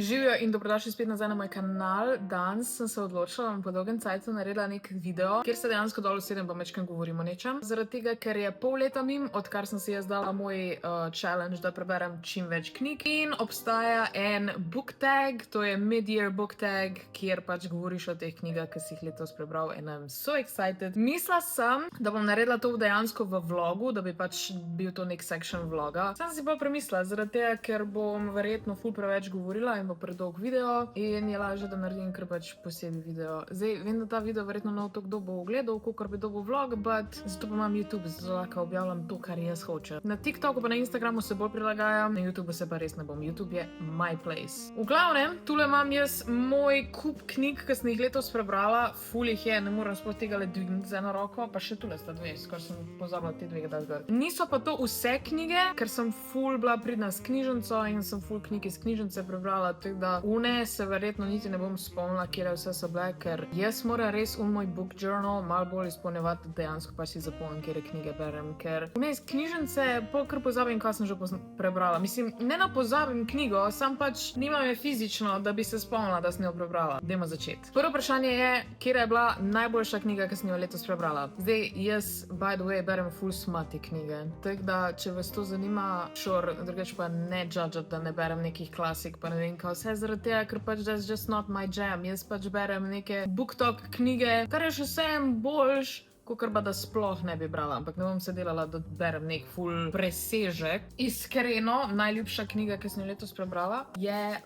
Živijo in dobrodošli spet nazaj na moj kanal. Danes sem se odločila, da bom po dolgem času naredila nek video, kjer se dejansko dol usedem pa mečkam govorim o nečem. Zaradi tega, ker je pol leta mim, odkar sem si jaz dala moj challenge, da preberem čim več knjig. In obstaja en book tag, to je mid-year book tag, kjer pač govoriš o teh knjigah, ki si jih letos prebral. And I'm so excited. Mislila sem, da bom naredila to dejansko v vlogu, da bi pač bil to nek section vloga. Sem si pa premislila, zaradi tega, ker bom verjetno ful preveč govorila in bo predolg video in je lažje, da naredim kar pač posebej video. Zdaj, vem, da ta video verjetno ne bo tako dobo ogledal, kakor bi dobil vlog, but zato pa imam YouTube, zato lahko objavljam to, kar jaz hočem. Na TikToku pa na Instagramu se bolj prilagajam, na YouTubeu se pa res ne bom. YouTube je my place. V glavnem, tule imam jaz moj kup knjig, ki sem jih letos prebrala. Ful jih je, ne morem sploh tega le dvigniti z eno roko, pa še tule sta dve, skoro sem pozabila te dve dati gor. Niso pa to vse knjige, ker sem ful bila pridna s knjižnico in sem ful knjig iz knjižnice prebrala. Tako da une se verjetno niti ne bom spomnila, kjer vse so bile, ker jaz moram res moj book journal malo bolj izpolnjevati, dejansko pa si zapomnim, kjer knjige berem, ker une iz knjižnice kar pozabim, kaj sem že prebrala. Mislim, ne na pozabim knjigo, sam pač nimam je fizično, da bi se spomnila, da sem jo prebrala. Dajmo začeti. Prvo vprašanje je, kjer je bila najboljša knjiga, ki sem jo letos prebrala. Zdaj, jaz, by the way, berem full smutty knjige. Tako da, če vas to zanima, sure, drugače pa ne judgeat, da ne berem nekih klasik, pa ne vem, kaj vse zaradi tega, ker pač that's just not my jam. Jaz pač berem neke BookTok knjige, kar je še vsem boljš, kakor pa da sploh ne bi brala, ampak ne bom se delala, da berem nek full presežek. Iskreno, najljubša knjiga, ki sem jo letos prebrala, je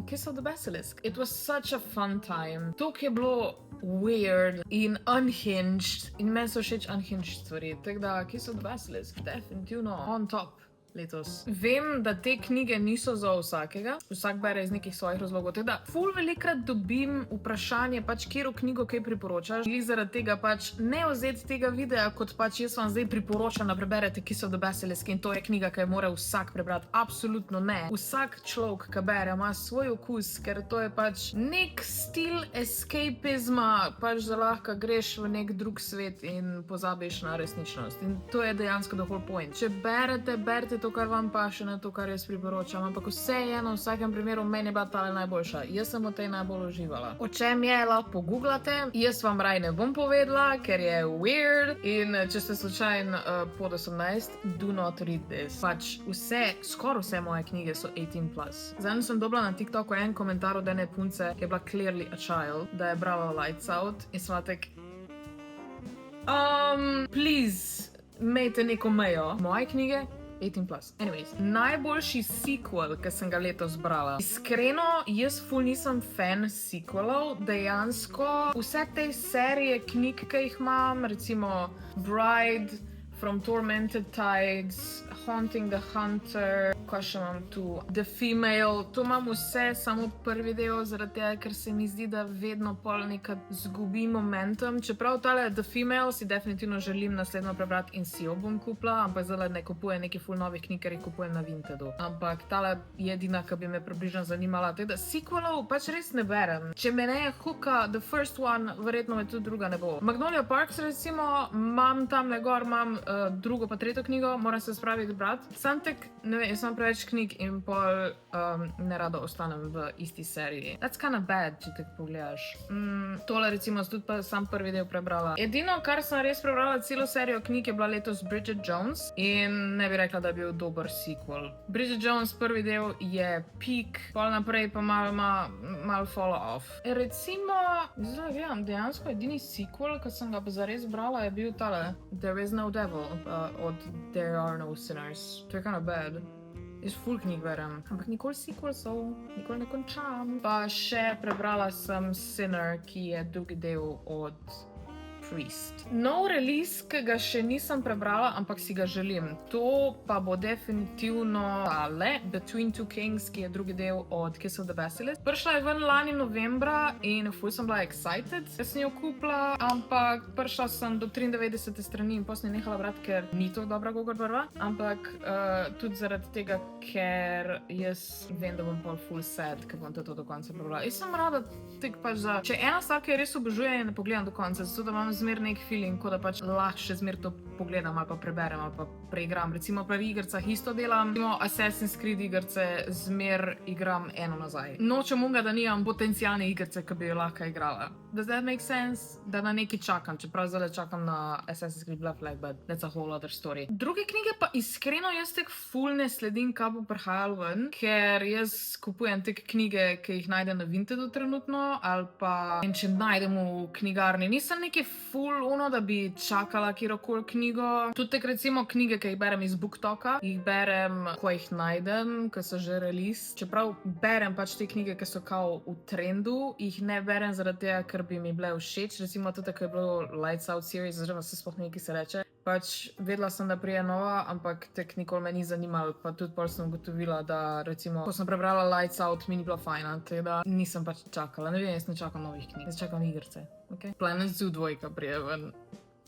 Kiss of the Basilisk. It was such a fun time. Tok je bilo weird in unhinged in meni so všeč unhinged stvari, tako da Kiss of the Basilisk definitivno on top letos. Vem, da te knjige niso za vsakega, vsak bere iz nekih svojih razlogov, tako da ful velikrat dobim vprašanje, pač kjero knjigo kaj priporočaš, in zaradi tega pač ne vzeti tega videa, kot pač jaz vam zdaj priporočam, da preberete Kiss of the Basilisk in to je knjiga, ki jo mora vsak prebrati. Absolutno ne. Vsak človek, ki bere, ima svoj okus, ker to je pač nek stil escapizma, pač da lahko greš v nek drug svet in pozabiš na resničnost. In to je dejansko the whole point. Če berete to, kar vam paše, na to, kar jaz priporočam, ampak vseeno, v vsakem primeru, meni je bila tale najboljša. Jaz sem v tej najbolj uživala. O čem je, lahko pogooglate, jaz vam raj ne bom povedala, ker je weird in če ste slučajno pod 18, do not read this. Pač skoraj vse moje knjige so 18+. Zadnjič sem dobila na TikToku en komentar od ene punce, ki je bila clearly a child, da je brala Lights Out in sem tak, please, imejte neko mejo. Moje knjige 18+. Anyways, najboljši sequel, ki sem ga letos brala. Iskreno, jaz ful nisem fan sequelov. Dejansko vse te serije knjig, ki jih imam, recimo Bride, From Tormented Tides, Haunting the Hunter, kaj še imam tu, The Female, to imam vse, samo prvi del, zaradi tega, ker se mi zdi, da vedno pol nekaj zgubi momentum. Čeprav tale The Female si definitivno želim naslednjo prebrati in si jo bom kupila, ampak zdaj ne kupujem nekih ful novih knjig, ker jih kupujem na Vintedu. Ampak tale je edina, ki bi me približno zanimala. Tako da sequelov pač res ne berem. Če me ne hooka the first one, verjetno me tudi druga ne bo. Magnolia Parks recimo, imam tam gor, imam drugo pa tretjo knjigo, moram se spraviti brati. Sam tek, ne vem, jaz imam preveč knjig in pol ne rado ostanem v isti seriji. That's kind of bad, če te pogledaš. Tole recimo tudi pa sam prvi del prebrala. Edino, kar sem res prebrala celo serijo knjig, je bila letos Bridget Jones in ne bi rekla, da je bil dober sequel. Bridget Jones prvi del je peak, pol naprej pa malo fall off. Recimo, zdaj gledam, dejansko edini sequel, ki sem ga zares brala, je bil tale There is no devil od There are no sinners. To je kind of bad. Jaz ful knjig berem, ampak nikoli sequelsov, nikoli ne končam. Pa še prebrala sem Sinner, ki je drugi del od Priest. Nov release, ki ga še nisem prebrala, ampak si ga želim. To pa bo definitivno tale, Between Two Kings, ki je drugi del od Kiss of the Basilisk. Prišla je ven lani novembra in ful sem bila excited. Jaz sem jo kupila, ampak prišla sem do 93. strani in potem nehala brati, ker ni to dobra kakor prva. Ampak tudi zaradi tega, ker jaz vem, da bom pol full sad, ker bom to do konca prebrala. Jaz sem rada tek pač za... Če ena stvar, ki je res obožujem, ne pogledam do konca, zato da imam zmer nek feeling, kot da pač lahko še zmer to pogledam ali pa preberem ali pa preigram. Recimo pri igrcah isto delam, recimo Assassin's Creed igrice zmer igram eno nazaj. Nočem unga, da nimam potencijalne igrice, ki bi jo lahko igrala. Does that make sense? Da na neki čakam, čeprav zdaj čakam na Assassin's Creed Black Flag, but that's a whole other story. Druge knjige pa iskreno jaz tek ful ne sledim, kaj bo prihajalo ven, ker jaz kupujem te knjige, ki jih najdem na Vintedu trenutno, ali pa če najdem v knjigarni. Nisem neki ful ono, da bi čakala kjerokoli knjigo. Tudi tek recimo knjige, ki jih berem iz BookToka, jih berem, ko jih najdem, ki so že release. Čeprav berem pač te knjige, ki so kao v trendu, jih ne berem zaradi tega, ker bi mi bile všeč. Recimo tudi, ko je bilo Lights Out series, oziroma se sploh nekaj se reče. Pač vedela sem, da prije nova, ampak tek nikoli me ni zanimalo, pa tudi pol sem ugotovila, da recimo, ko sem prebrala Lights Out, mi ni bilo fajna, teda nisem pač čakala. Ne vem, jaz ne čakam novih knjig, jaz čakam igrice. Okay? Planet Zoo 2 prije ven.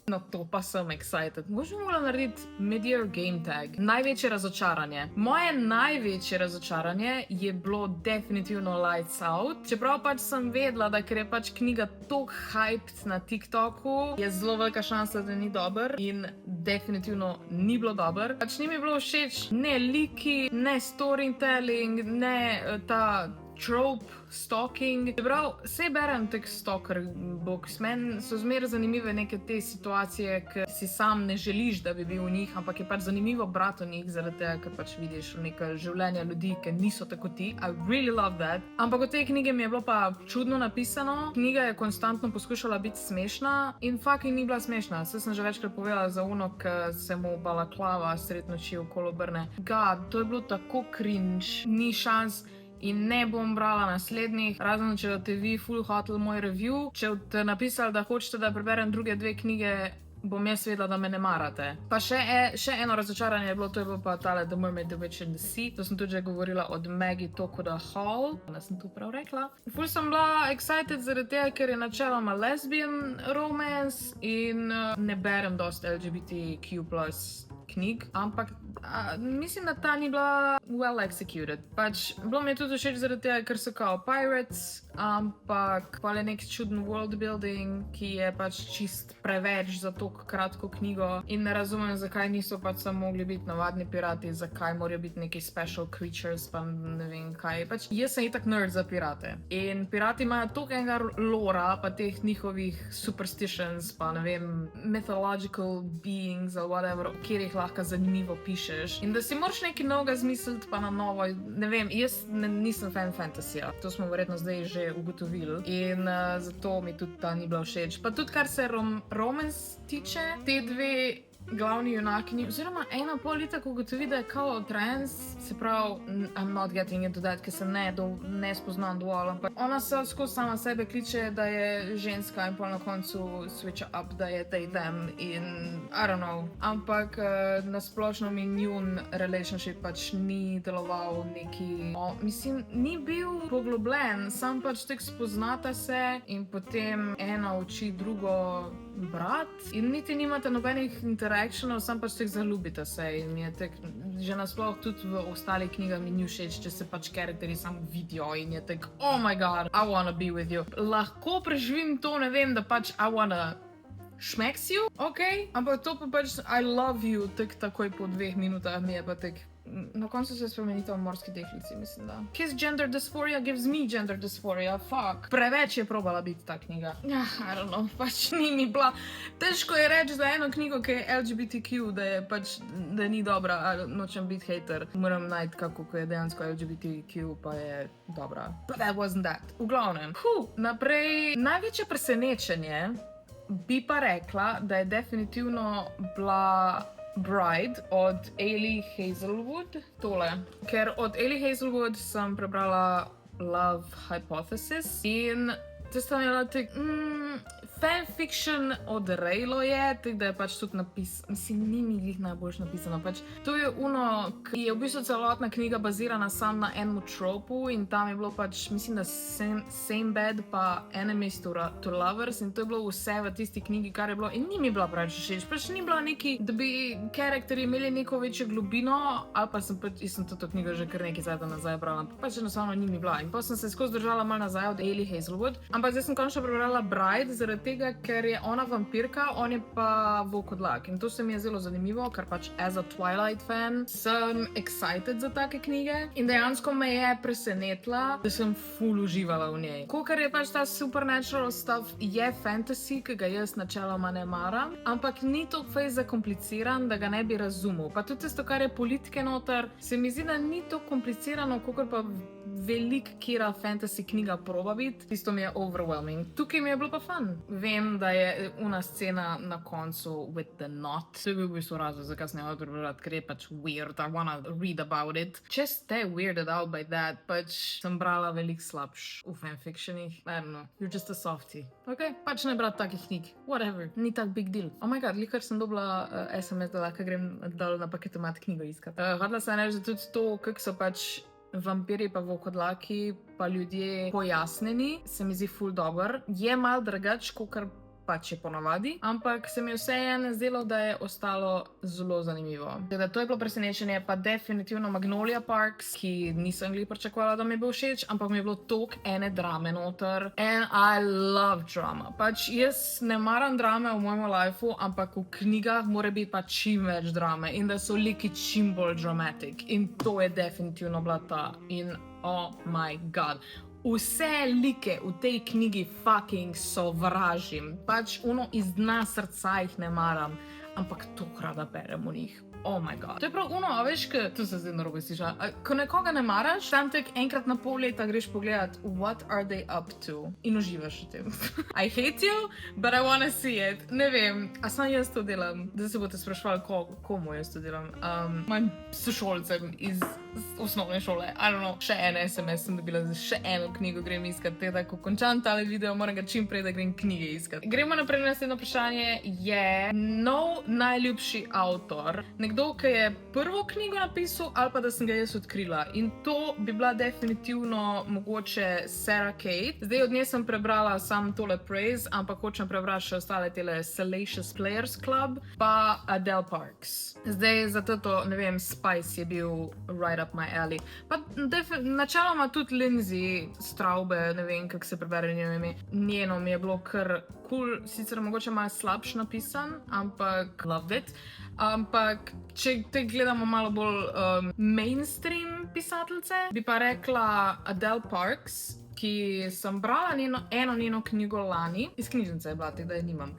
Na to pa sem excited. Možno mogla narediti mid-year game tag. Največje razočaranje. Moje največje razočaranje je bilo definitivno Lights Out. Čeprav pač sem vedela, da ker je pač knjiga toliko hyped na TikToku, je zelo velika šansa, da ni dober in definitivno ni bilo dober. Pač ni mi bilo všeč ne liki, ne storytelling, ne ta trope, stalking. Čeprav vse berem tek stalker books, meni so zmer zanimive neke te situacije, ki si sam ne želiš, da bi bil v njih, ampak je pač zanimivo brati o njih, zaradi tega, ker pač vidiš neka življenja ljudi, ki niso tako ti. I really love that. Ampak od te knjige mi je bilo pa čudno napisano. Knjiga je konstantno poskušala biti smešna in fucking ni bila smešna. Saj sem že večkrat povedala za uno, ki se mu balaklava sred noči okolo obrne. God, to je bilo tako cringe. Ni šans. In ne bom brala naslednjih, razen če te vi full hotel moj review. Če te napisali, da hočete, da preberem druge dve knjige, bom jaz vedela, da me ne marate. Pa še eno razočaranje je bilo, to je bilo pa tale The Mermaid, the Witch and the Sea. To sem tudi že govorila od Maggie Tokoda Hall. Da sem to prav rekla. Ful sem bila excited zaradi tega, ker je načeloma lesbian romance in ne berem dost LGBTQ+ knjig, ampak mislim, da ta ni bila well executed. Pač bilo mi je tudi všeč zaradi tega, ker so kao pirates, ampak pa je nek čuden world building, ki je pač čist preveč za to kratko knjigo in ne razumem, zakaj niso pač samo mogli biti navadni pirati, zakaj morajo biti neki special creatures, pa ne vem kaj. Pač jaz sem itak nerd za pirate in pirati imajo toliko enega lora, pa teh njihovih superstitions, pa ne vem, mythological beings ali whatever, kjer jih lahko zanimivo pišeš. In da si moraš nekaj novega zmisliti, pa na novo, ne vem, jaz nisem fan fantasyja. To smo verjetno zdaj že ugotovili. In zato mi tudi ta ni bila všeč. Pa tudi kar se romance tiče, te dve glavni junakini, oziroma ena pol itak ugotovi, da je kao trans, se pravi, I'm not getting into that, ker se ne spoznam dovolj, ampak ona se skozi sama sebe kliče, da je ženska in pol na koncu switch up, da je they them in I don't know. Ampak nasplošno mi njun relationship pač ni deloval neki, mislim, ni bil poglobljen, sam pač tek spoznata se in potem ena uči drugo brat in niti nimate nobenih interactionov, sam pač tek zaljubite se in je tek, že nasploh tudi v ostalih knjigah mi ni všeč, če se pač karakteri samo vidijo in je tek, oh my god, I wanna be with you. Lahko preživim to, ne vem, da pač I wanna šmeks you, ok, ampak to pa pač I love you, tek takoj po 2 minutah mi je pa tek, na koncu se spremenita v morski deklici, mislim da. His gender dysphoria gives me gender dysphoria, fuck. Preveč je probala biti ta knjiga. I don't know, pač ni mi bila. Težko je reči za eno knjigo, ki je LGBTQ, da je pač, da ni dobra, nočem biti hater. Moram najti kako, ko je dejansko LGBTQ, pa je dobra. But that wasn't that. V glavnem. Naprej, največje presenečenje bi pa rekla, da je definitivno bila Bride od Elie Hazelwood, tole. Ker od Elie Hazelwood sem prebrala Love Hypothesis in te sta imela tek, fanfiction od Reylo je, tek da je pač tudi mislim, ni mi glih najboljš napisano, pač to je uno, ki je v bistvu celotna knjiga bazirana sam na enemu tropu in tam je bilo pač, mislim, da same bed pa enemies to lovers in to je bilo vse v tisti knjigi, kar je bilo in ni mi bila preveč všeč, pač ni bila neki, da bi karakteri imeli neko večjo globino, ali pa sem to knjigo že kar nekaj nazaj brala, pač enostavno ni mi bila in pa sem se skozi držala malo nazaj od Elie Hazelwood, Ampak zdaj sem končno prebrala Bride, zaradi tega, ker je ona vampirka, on je pa volkodlak. In to se mi je zelo zanimivo, ker pač as a Twilight fan sem excited za take knjige. In dejansko me je presenetila, da sem ful uživala v njej. Kakor je pač ta supernatural stuff, je fantasy, ki ga jaz načeloma ne maram, ampak ni to fej zakompliciran, da ga ne bi razumel. Pa tudi tisto, kar je politike noter, se mi zdi, da ni to komplicirano, kakor pa velik kira fantasy knjiga proba biti. Tisto mi je overwhelming. Tukaj mi je bilo pa fun. Vem, da je una scena na koncu with the knot. To je bil v bistvu razlog, zakaj sem jo prebrati, ker je pač weird. I wanna read about it. Če ste weirded out by that, pač sem brala veliko slabš v fanfictionih. I don't know. You're just a softie. Ok? Pač ne brati takih knjig. Whatever. Ni tak big deal. Oh my god, likar sem dobila SMS, da lahko grem dol na paketomat knjigo iskat. Hodila sem reči, da tudi to, kako so pač vampiri pa volkodlaki pa ljudje pojasneni, se mi zdi ful dober. Je mal drugač, kakor pač je ponavadi, ampak se mi vseeno zdelo, da je ostalo zelo zanimivo. Teda to je bilo presenečenje, pa definitivno Magnolia Parks, ki nisem glih pričakovala, da mi bo všeč, ampak mi je bilo toliko ene drame noter. And I love drama. Pač jaz ne maram drame v mojem lifeu, ampak v knjigah mora biti pa čim več drame in da so liki čim bolj dramatic. In to je definitivno bila ta. In oh my god. Vse like v tej knjigi fucking sovražim. Pač iz dna srca jih ne maram, ampak toliko rada berem o njih. Oh my god. To je prav veš, to se zdaj narobe sliša. Ko nekoga ne maraš, tam tek enkrat na pol leta greš pogledat what are they up to in uživaš v tem. I hate you, but I wanna see it. Ne vem, a sam jaz to delam? Zdaj se boste sprašvali, komu jaz to delam. Mojim sošolcem iz osnovne šole. I don't know, še en SMS sem dobila, še eno knjigo grem iskat, teda ko končam tale video, moram ga čim prej, da grem knjige iskat. Gremo naprej na naslednje vprašanje, je nov najljubši avtor. Nekdo, ki je prvo knjigo napisal ali pa da sem ga jaz odkrila. In to bi bila definitivno mogoče Sarah Kate. Zdaj od nje sem prebrala sam tole Praise, ampak hočem prebrati še ostale tele Salacious Players Club, pa Adele Parks. Zdaj za to, ne vem, Spice je bil right up my alley. Pa načeloma tudi Lindsay Straube, ne vem, kako se prebere njeno ime. Njeno mi je bilo kar cool, sicer mogoče malo slabš napisan, ampak loved it. Ampak, če te gledamo malo bolj mainstream pisateljce, bi pa rekla Adele Parks, ki sem brala eno njeno knjigo lani, iz knjižnice je bila, tako da je nimam.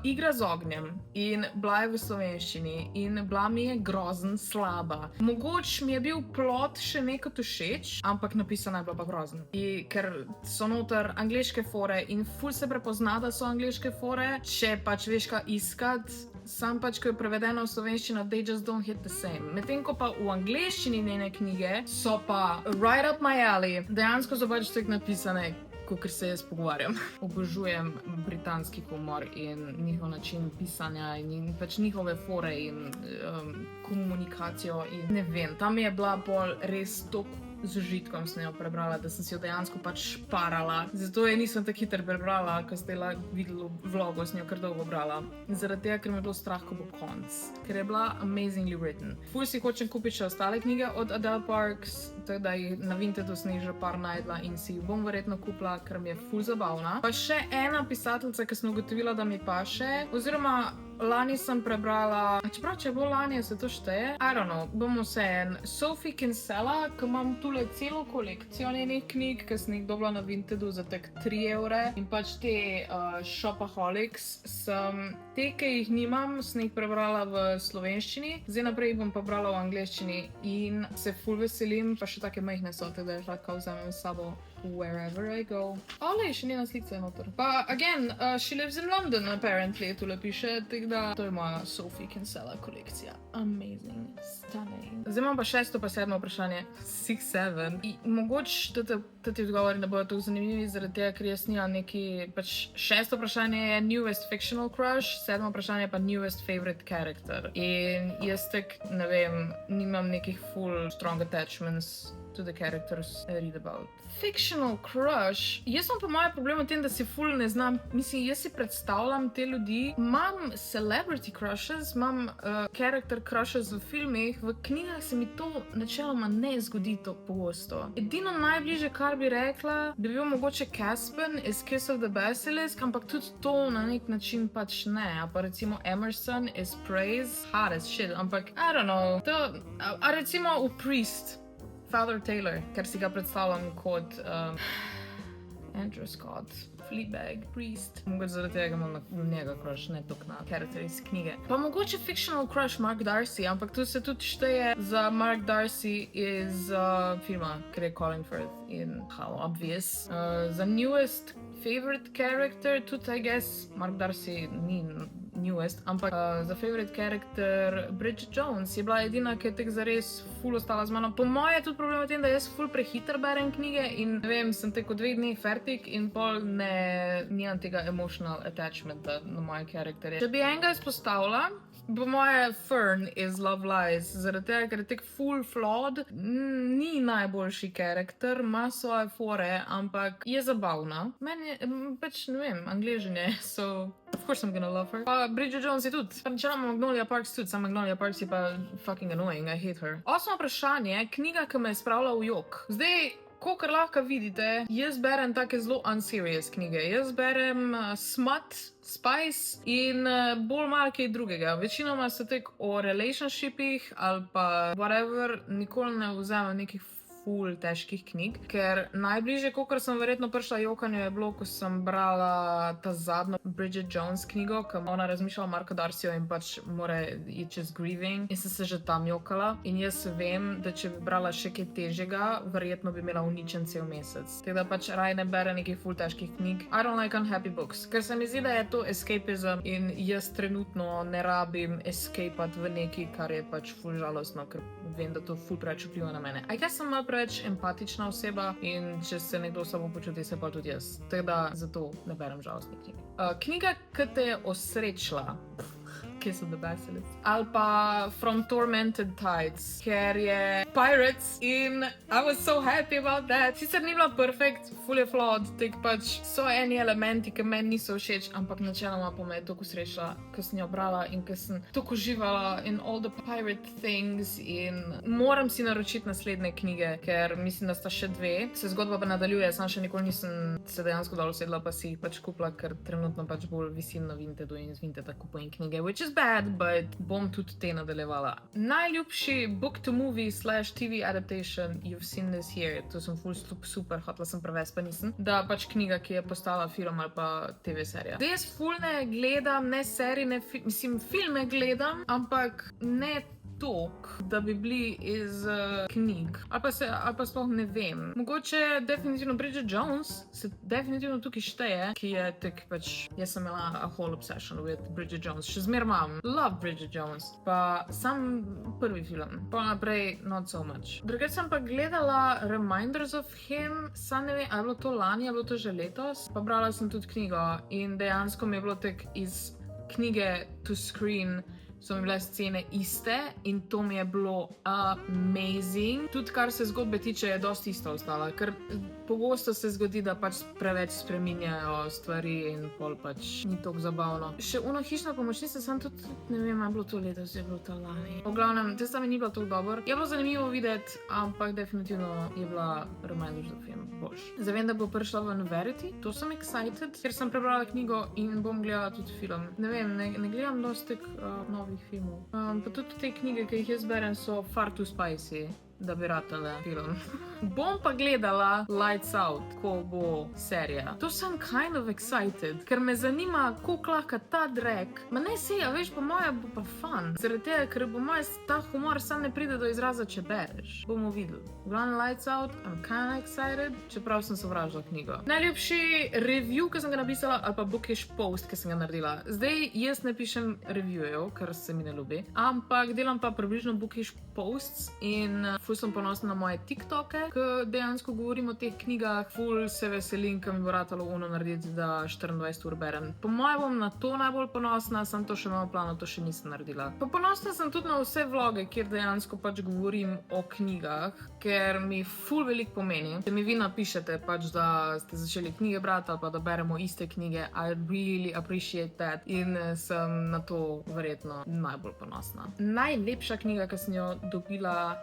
Igra z ognjem in bila je v slovenščini in bila mi je grozen slaba. Mogoče mi je bil plot še nekaj všeč, ampak napisana je bila pa grozen. Ker so noter angleške fore in ful se prepozna, da so angleške fore, če pač veš kaj iskat, sam pač, ko je prevedeno v slovenščino, they just don't hit the same. Medtem ko pa v angleščini njene knjige so pa right up my alley. Dejansko so pač tako napisane, kakor se jaz pogovarjam. Obožujem britanski humor in njihov način pisanja in pač njihove fore in komunikacijo in ne vem, tam je bila bolj res toliko z užitkom sem jo prebrala, da sem si jo dejansko pač parala. Zato je nisem tako hitro prebrala, ko ste videli vlogo, sem jo kar dolgo brala. Zaradi tega, ker me je bilo strah, ko bo konc. Ker je bila amazingly written. Ful si hočem kupiti še ostale knjige od Adele Parks, tako da na Vintedu sem jih že par najdla in si jih bom verjetno kupila, ker mi je ful zabavna. Pa še ena pisateljica, ki sem ugotovila, da mi paše, oziroma lani sem prebrala, čeprav če je bilo lani, se to šteje? I don't know, bomo vseeno. Sophie Kinsella, ki imam tule celo kolekcijo njenih knjig, ki sem jih dobila na Vintedu za tak 3 evre. In pač te Shopaholics sem, te, ki jih nimam, sem jih prebrala v slovenščini, zdaj naprej bom pa brala v angleščini in se ful veselim, pa še take majhne so, tako da jih lahko vzamem s sabo wherever I go. Olej, še njena slika je noter. Pa, again, she lives in London, apparently, tule piše, tako da to je moja Sophie Kinsella kolekcija. Amazing, stunning. Zdaj imam pa 6. pa 7. vprašanje. 6, 7. Mogoče ti odgovori ne bojo tako zanimivi, zaradi tega, ker jaz nimam neki, pač 6. vprašanje je newest fictional crush, 7. vprašanje pa newest favorite character. In jaz tak, ne vem, nimam nekih full strong attachments do the characters I read about. Fictional crush. Jaz sem po mojem problemu v tem, da si ful ne znam, mislim, jaz si predstavljam te ljudi, imam celebrity crushes, imam character crushes v filmih, v knjigah se mi to načeloma ne zgodi to pogosto. Edino najbližje, kar bi rekla, bi bil mogoče Caspian iz Kiss of the Basilisk, ampak tudi to na nek način pač ne, pa recimo Emerson iz Praise, hard as shit, ampak I don't know, to, a recimo v Priest, Father Taylor, ker si ga predstavljam kot Andrew Scott, Fleabag, Priest. Mogoče zaradi tega imam na njega crush, ne toliko na karakter iz knjige. Pa mogoče fictional crush Mark Darcy, ampak tu se tudi šteje za Mark Darcy iz filma, ker je Colin Firth in How Obvious. Za newest favorite character, tudi I guess Mark Darcy ni newest, ampak za favorite character Bridget Jones je bila edina, ki je tek zares ful ostala z mano. Po moje je tudi problem v tem, da jaz ful prehiter berem knjige in ne vem, sem tek v 2 dneh fertik in pol nimam tega emotional attachmenta na moje karakterje. Če bi enega izpostavila, po moje Fern iz Love Lies, zaradi tega, ker je tek full flawed, ni najboljši karakter, ima svoje fore, ampak je zabavna. Meni je, pač ne vem, Angležen je, so of course I'm gonna love her. Pa Bridget Jones je tudi. Pa načeloma Magnolia Parks tudi, sam Magnolia Parks je pa fucking annoying, I hate her. Osmo vprašanje, knjiga, ki me je spravila v jok. Zdaj, kakor lahko vidite, jaz berem take zelo unserious knjige. Jaz berem smut, spice in bolj malo kaj drugega. Večinoma so tek o relationshipih ali pa whatever, nikoli ne vzamem nekih ful težkih knjig, ker najbližje, kakor sem verjetno prišla jokanju, je bilo, ko sem brala ta zadnjo Bridget Jones knjigo, ko ona razmišlja o Marku Darcyju in pač mora iti čez grieving in sem se že tam jokala in jaz vem, da če bi brala še kaj težjega, verjetno bi imela uničen cel mesec. Tako da pač raj ne bere nekih ful težkih knjig. I don't like unhappy books, ker se mi zdi, da je to escapism in jaz trenutno ne rabim escapat v neki, kar je pač ful žalostno, ker vem, da to ful preveč vpliva na mene. I guess sem preveč empatična oseba in če se nekdo slabo počuti, se pa tudi jaz. Tako da zato ne berem žalostnih knjig. Knjiga, ki te je osrečila, Kiss of the Basilisk, ali pa From Tormented Tides, ker je Pirates in I was so happy about that. Sicer ni bila perfect, full je flawed, tek pač so eni elementi, ki meni niso všeč, ampak načeloma pa me je toliko srečila, ko sem jo brala in ko sem toliko uživala in all the pirate things in moram si naročiti naslednje knjige, ker mislim, da sta še 2. Se zgodba pa nadaljuje, sam še nikoli nisem se dejansko dol usedla pa si jih pač kupila, ker trenutno pač bolj visim na Vintedu in z Vinteda kupujem knjige, which is bad, but bom tudi te nadaljevala. Najljubši book to movie / TV adaptation You've Seen This Here, to sem ful super, hotela sem prevesti, pa nisem, da pač knjiga, ki je postala film ali pa TV serija. Zdaj jaz ful ne gledam, ne serij, ne mislim, filme gledam, ampak ne tok, da bi bili iz knjig. Ali pa sploh ne vem. Mogoče definitivno Bridget Jones se definitivno tukaj šteje, ki je tek pač, jaz sem imela a whole obsession with Bridget Jones. Še zmer imam. Love Bridget Jones. Pa sam prvi film. Pa naprej not so much. Drugače sem pa gledala Reminders of Him, sam ne vem, ali je bilo to lani, ali je bilo to že letos. Pa brala sem tudi knjigo in dejansko mi je bilo tek iz knjige to screen so mi bile scene iste in to mi je bilo amazing. Tudi kar se zgodbe tiče, je dosti isto ostala, ker pogosto se zgodi, da pač preveč spreminjajo stvari in pol pač ni toliko zabavno. Še Uno hišna pomočnica sem tudi, ne vem, je bilo to letos, je bilo to lani. V glavnem, testa mi ni bila toliko dobro. Je bilo zanimivo videti, ampak definitivno je bila Reminders of Him boljš. Zavem, da bo prišla v Verity, to sem excited, ker sem prebrala knjigo in bom gledala tudi film. Ne vem, ne gledam dosti novih filmov. Pa tudi te knjige, ki jih jaz berem, so far too spicy, da bi ratale film. Bom pa gledala Lights Out, ko bo serija. To sem kind of excited, ker me zanima, koliko lahko ta drag, ma ne se, a veš, po moje bo pa fun. Zaradi tega, ker po moje ta humor sam ne pride do izraza, če bereš. Bomo videli. Glavno Lights Out, I'm kind of excited, čeprav sem sovražila knjigo. Najljubši review, ki sem ga napisala, ali pa bookish post, ki sem ga naredila. Zdaj, jaz ne pišem reviewjev, ker se mi ne ljubi, ampak delam pa približno bookish posts in Ful sem ponosna na moje TikToke, ki dejansko govorim o teh knjigah. Ful se veselim, ki mi bo ratalo ono narediti, da 24 ur berem. Po mojem bom na to najbolj ponosna, sem to še imela plano, to še nisem naredila. Pa ponosna sem tudi na vse vloge, kjer dejansko pač govorim o knjigah, ker mi ful veliko pomeni. Če mi vi napišete pač, da ste začeli knjige brati ali pa da beremo iste knjige, I really appreciate that in sem na to verjetno najbolj ponosna. Najlepša knjiga, ki sem jo dobila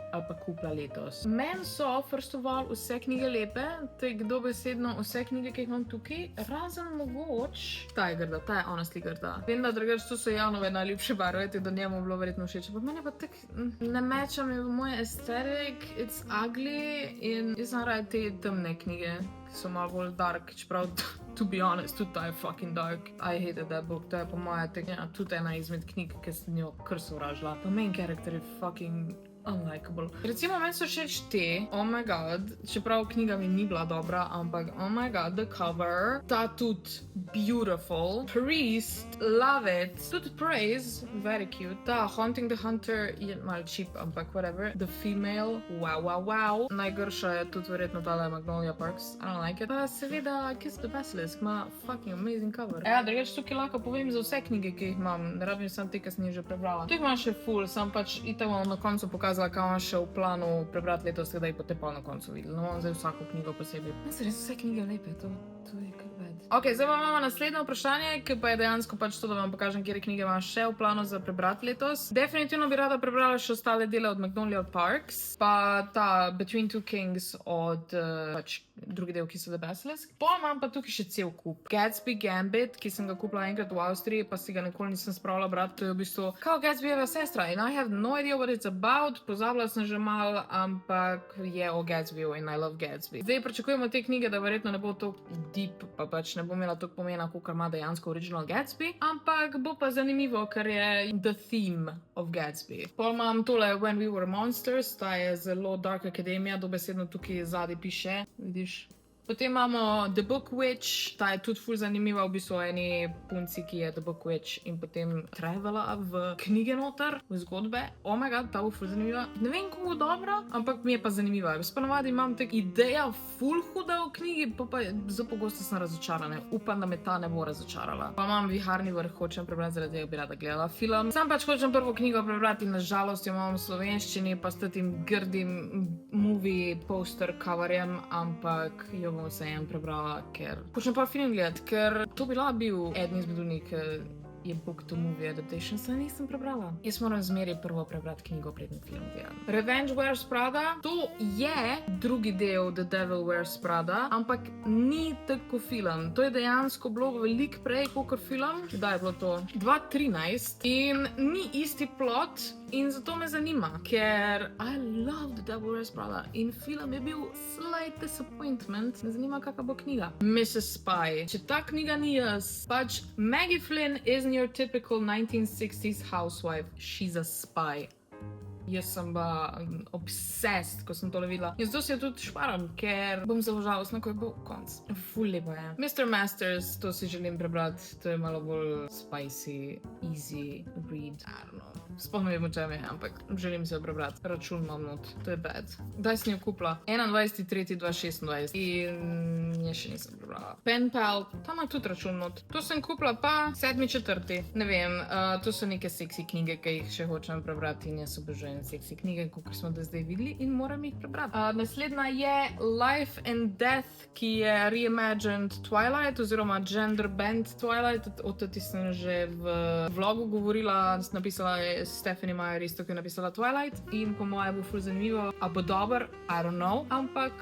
ali pa kupila letos. Meni so, first of all, vse knjige lepe, tako dobesedno vse knjige, ki jih imam tukaj, razen mogoče. Ta je grda, ta je honestly grda. Vem, da drugače to so Janove najljubše barve, tako da njemu bilo verjetno všeč. Pa meni pa tako ne meča mi v moj aesthetic, it's ugly in jaz sem raje te temne knjige, ki so malo bolj dark, čeprav to be honest, tudi ta je fucking dark. I hated that book, to je po moje tudi ena izmed knjig, ki sem jo kar sovražila. Pa main character je fucking unlikable. Recimo, meni so všeč te, oh my god, čeprav knjiga mi ni bila dobra, ampak oh my god, the cover, ta tudi beautiful, Priest, love it, tudi Praise, very cute, ta Haunting the Hunter je mal cheap, ampak whatever, The Female, wow, najgrša je tudi verjetno tale Magnolia Parks, I don't like it, pa seveda Kiss the Basilisk, ima fucking amazing cover. Ja, drugače tukaj lahko povem za vse knjige, ki jih imam, ne rabim samo te, ki sem jih že prebrala. Tu jih imam še full, sam pač itak vam na koncu pokazala, kaj imam še v planu prebrati letos, da jih boste pa na koncu videli. No, zdaj vsako knjigo posebej. Meni so res vse knjige lepe, to je kar bad. Ok, zdaj pa imamo naslednje vprašanje, ki pa je dejansko pač to, da vam pokažem, kjer knjige imam še v planu za prebrati letos. Definitivno bi rada prebrala še ostale dele od Magnolia Parks, pa ta Between Two Kings od pač drugi del, ki so The Basilisk. Potem imam pa tukaj še cel kup. Gatsby Gambit, ki sem ga kupila enkrat v Avstriji, pa si ga nikoli nisem spravila brati. To je v bistvu kao Gatsbyjeva sestra in I have no idea what it's about. Pozabila sem že malo, ampak je o Gatsbyju in I love Gatsby. Zdaj pričakujemo te knjige, da verjetno ne bo to deep, pa pač ne bo imela toliko pomena, kot ima dejansko original Gatsby, ampak bo pa zanimivo, ker je the theme of Gatsby. Potem imam tole When We Were Monsters, ta je zelo dark akademija, dobesedno tukaj zadaj piše, vidiš. Potem imamo The Book Witch, ta je tudi ful zanimiva, v bistvu eni punci, ki je The Book Witch in potem travela v knjige noter, v zgodbe. Oh my god, ta bo ful zanimiva. Ne vem, kako dobra, ampak mi je pa zanimiva. Jaz ponavadi imam tak ideja ful huda v knjigi, pa zelo pogosto sem razočarana. Upam, da me ta ne bo razočarala. Pa imam Viharni vrh, hočem prebrati, zaradi tega bi rada gledala film. Sam pač hočem prvo knjigo prebrati, nažalost jo imam v slovenščini, pa s tem grdim movie poster coverjem, ampak jo bom vseeno prebrala, ker hočem pa film gledati, ker to bi lahko bil eden izmed njih, je book to movie adaptation, saj nisem prebrala. Jaz moram zmeraj prvo prebrati knjigo, preden film gledam. Revenge Wears Prada, to je drugi del The Devil Wears Prada, ampak ni tako film. To je dejansko bilo veliko prej kot film. Kdaj je bilo to? 2013 in ni isti plot. In zato me zanima, ker I love The Devil Wears Prada in film je bil slight disappointment. Me zanima, kakva bo knjiga. Mrs. Spy. Če ta knjiga ni jaz, pač Maggie Flynn isn't your typical 1960s housewife. She's a spy. Jaz sem bila obsessed, ko sem tole videla. In zato si jo tudi šparam, ker bom zelo žalostna, ko je bo konc. Ful lepo je. Mr. Masters, to si želim prebrati. To je malo bolj spicy, easy read. I don't know. Sploh ne vem, o čem je, ampak želim se jo prebrati. Račun imam not. To je bad. Kdaj sem jo kupila? 21.3.2026 in je še nisem prebrala. Pen Pal, tam ima tudi račun not. To sem kupila pa 7.4. Ne vem, to so neke seksi knjige, ki jih še hočem prebrati in jaz obožujem seksi knjige, kot smo do zdaj videli in moram jih prebrati. Naslednja je Life and Death, ki je reimagined Twilight oziroma gender bend Twilight. O teti sem že v vlogu govorila, napisala je Stephenie Meyer, isto, ki je napisala Twilight in po moje bo ful zanimivo. A bo dober? I don't know, ampak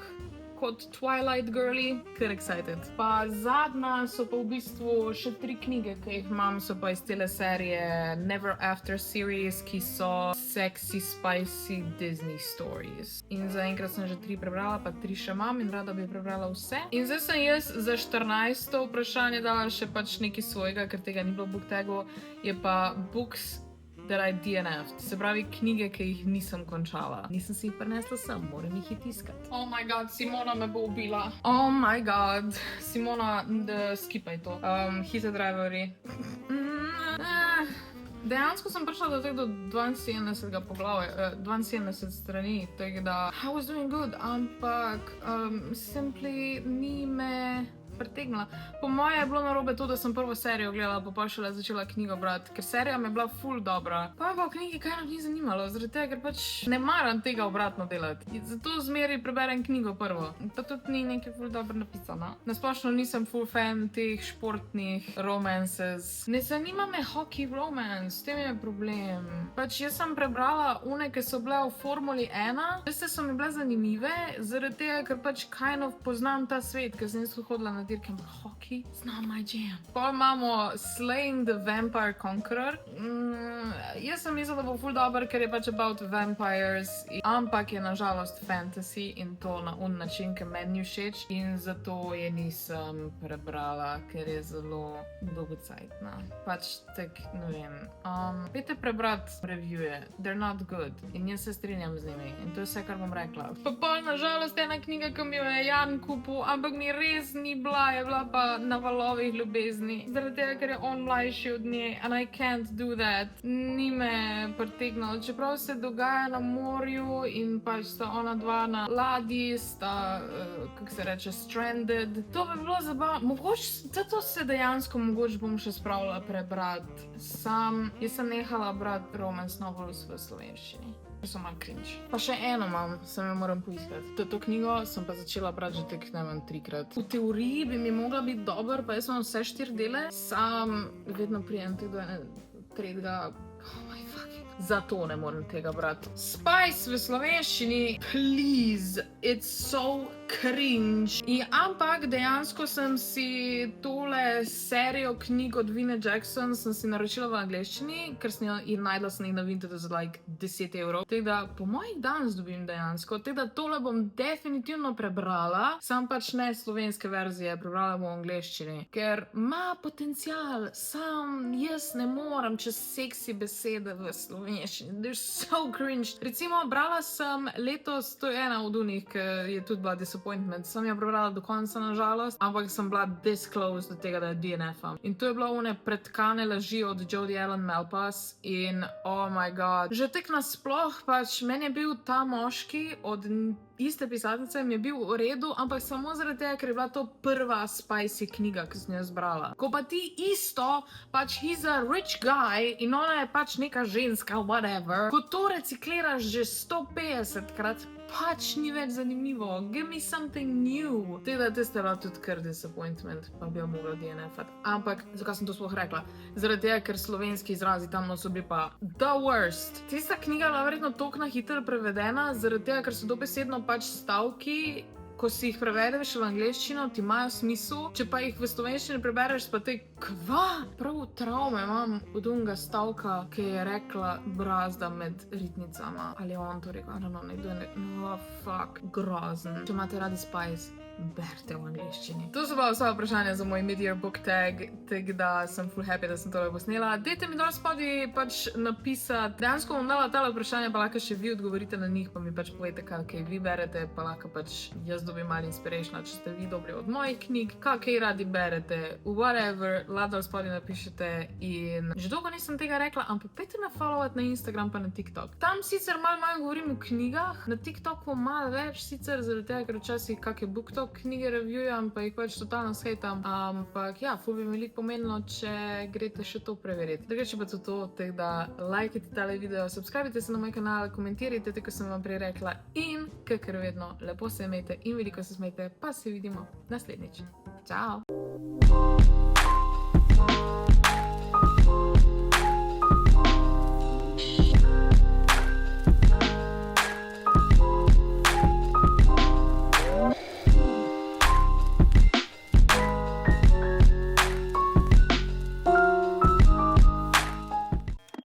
kot Twilight girly, ker excited. Pa zadnja so pa v bistvu še 3 knjige, ki jih imam, so pa iz tele serije Never After series, ki so sexy, spicy Disney stories. In zaenkrat sem že 3 prebrala, pa 3 še imam in rada bi prebrala vse. In zdaj sem jaz za 14. vprašanje dala še pač nekaj svojega, ker tega ni bilo book tagu, je pa books that I DNF'd. Se pravi, knjige, ki jih nisem končala. Nisem si jih prinesla sem, moram jih iti iskat. Oh my god, Simona me bo ubila. Oh my god. Simona, skipaj to. Hit a Drivery. Dejansko sem prišla do tega do 72. poglavja, 72 strani, tako da I was doing good, ampak simply ni me pretegnila. Po moje je bilo narobe to, da sem prvo serijo gledala, pa šele začela knjigo brati, ker serija mi je bila ful dobra. Pa v knjigi kaj nam ni zanimalo, zaradi tega, ker pač ne maram tega obratno delati. Zato zmeri preberem knjigo prvo. Pa tudi ni nekaj ful dobro napisano. Nasplošno nisem ful fan teh športnih romances. Ne zanima me hockey romance, s tem je problem. Pač jaz sem prebrala une, ki so bile v Formuli 1, veste, so mi bile zanimive, zaradi tega, ker pač kind of poznam ta svet, ker sem jaz hodila na dirke, ampak hockey, it's not my jam. Pa imamo Slaying the Vampire Conqueror. Jaz sem mislila, da bo ful dober, ker je pač about vampires, ampak je nažalost fantasy in to na način, ki meni ni všeč in zato je nisem prebrala, ker je zelo dolgocajtna. Pač tak, ne vem. Pejte prebrati reviewje, they're not good in jaz se strinjam z njimi in to je vse, kar bom rekla. Pa nažalost ena knjiga, ki mi jo je Jan kupil, ampak mi res ni bila, je bila pa Na valovih ljubezni. Zaradi tega, ker je on mlajši od nje and I can't do that. Ni me pritegnilo, čeprav se dogaja na morju in pač sta ona dva na ladji, sta, kako se reče, stranded. To bi bilo zabavno. Mogoče, zato se dejansko mogoče bom še spravila prebrati. Jaz sem nehala brati romance novels v slovenščini. So malo cringe. Pa še eno imam, sem jo moram poiskati. To knjigo sem pa začela brati že tek najmanj 3-krat. V teoriji bi mi mogla biti dober, pa jaz imam vse 4 dele, sam vedno prijem do tretjega. Oh my fucking. Zato ne morem tega brati. Spice v slovenščini, please, it's so cringe. Ampak dejansko sem si tole serijo knjig od Vine Jackson sem si naročila v angleščini, ker sem jo najdla sem jih na Vintedu za like 10 €. Tako da po mojih danes dobim dejansko. Tako da tole bom definitivno prebrala, sam pač ne slovenske verzije, prebrala bom v angleščini. Ker ima potencial, sam jaz ne morem čez seksi besede v slovenščini. They're so cringe. Recimo, brala sem letos, to je ena od unih, ki je tudi bila disappointment. Sem jo prebrala do konca, nažalost, ampak sem bila this close do tega, da je DNF-am. In to je bila one pretkane laži od Jodie Ellen Malpass in oh my god. Že tek nasploh, pač meni je bil ta moški od iste pisateljice, mi je bil v redu, ampak samo zaradi tega, ker je bila to prva spicy knjiga, ki sem jo zbrala. Ko pa ti isto, pač he's a rich guy in ona je pač neka ženska, whatever. Ko to recikliraš že 150-krat, pač ni več zanimivo. Give me something new. Teda te ste bila tudi kar disappointment, pa bi jo mogla DNF-at. Ampak, zakaj sem to sploh rekla? Zaradi tega, ker slovenski izrazi tam so bili pa the worst. Tista knjiga je bila verjetno toliko na hitro prevedena, zaradi tega, ker so dobesedno pač stavki, ko si jih prevedeš v angleščino, ti imajo smisel, če pa jih v slovenščini prebereš, pa te kva? Prav travme imam od unga stavka, ki je rekla brazda med ritnicama. Ali je on to rekel? I don't know, nekdo je no, fuck, grozen. Če imate radi Spice, berte v angleščini. To so pa vsa vprašanja za moj mid-year book tag, tako da sem full happy, da sem tole posnela. Dajte mi dol spodaj pač napisati. Dejansko bom dala tale vprašanja, pa lahko še vi odgovorite na njih, pa mi pač povejte, kaj vi berete, pa lahko pač jaz dobim malo inspirational, če ste vi dobri od mojih knjig, kaj radi berete, whatever, dol spodaj napišete in že dolgo nisem tega rekla, ampak pejte me followat na Instagram pa na TikTok. Tam sicer malo manj govorim o knjigah, na TikToku malo več sicer, zaradi tega, ker včasih kakšne BookTok knjige reviewjam, pa jih pač totalno shejtam, ampak ja, ful bi mi veliko pomenilo, če greste še to preveriti. Drugače pa to, tako da lajkajte tale video, subscribite se na moj kanal, komentirajte, tako sem vam prej rekla in, kakor vedno, lepo se imejte in veliko se smejte, pa se vidimo naslednjič. Ciao!